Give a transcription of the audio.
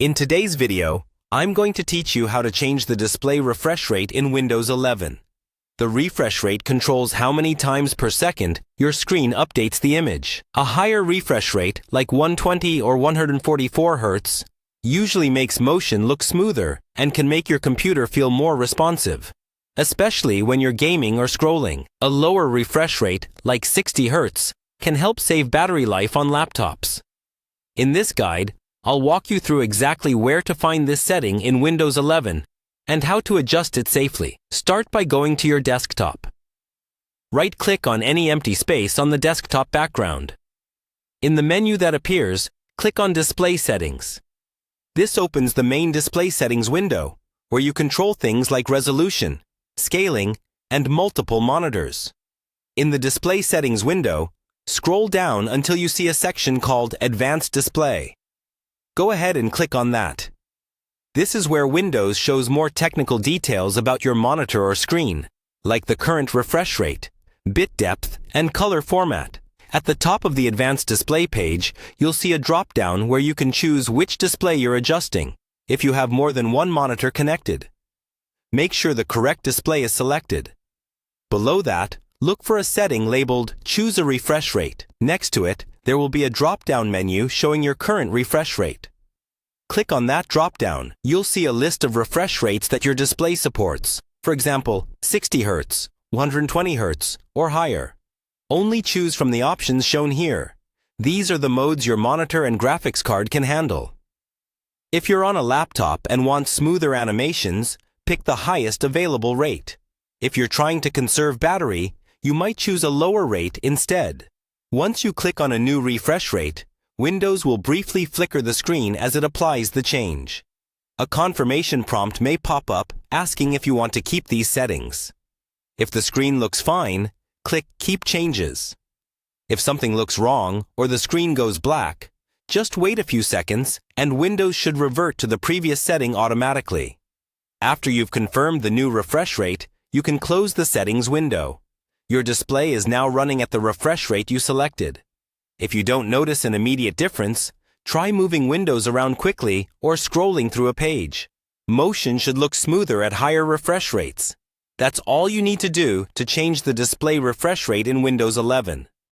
In today's video, I'm going to teach you how to change the display refresh rate in Windows 11. The refresh rate controls how many times per second your screen updates the image. A higher refresh rate, like 120 or 144 Hz, usually makes motion look smoother and can make your computer feel more responsive, especially when you're gaming or scrolling. A lower refresh rate, like 60 Hz, can help save battery life on laptops. In this guide, I'll walk you through exactly where to find this setting in Windows 11 and how to adjust it safely. Start by going to your desktop. Right-click on any empty space on the desktop background. In the menu that appears, click on Display Settings. This opens the main Display Settings window, where you control things like resolution, scaling, and multiple monitors. In the Display Settings window, scroll down until you see a section called Advanced Display. Go ahead and click on that. This is where Windows shows more technical details about your monitor or screen, like the current refresh rate, bit depth, and color format. At the top of the Advanced Display page, you'll see a drop-down where you can choose which display you're adjusting, if you have more than one monitor connected. Make sure the correct display is selected. Below that, look for a setting labeled Choose a Refresh Rate. Next to it, there will be a drop-down menu showing your current refresh rate. Click on that drop-down. You'll see a list of refresh rates that your display supports. For example, 60 Hz, 120 Hz, or higher. Only choose from the options shown here. These are the modes your monitor and graphics card can handle. If you're on a laptop and want smoother animations, pick the highest available rate. If you're trying to conserve battery, you might choose a lower rate instead. Once you click on a new refresh rate, Windows will briefly flicker the screen as it applies the change. A confirmation prompt may pop up asking if you want to keep these settings. If the screen looks fine, click Keep Changes. If something looks wrong or the screen goes black, just wait a few seconds and Windows should revert to the previous setting automatically. After you've confirmed the new refresh rate, you can close the settings window. Your display is now running at the refresh rate you selected. If you don't notice an immediate difference, try moving windows around quickly or scrolling through a page. Motion should look smoother at higher refresh rates. That's all you need to do to change the display refresh rate in Windows 11.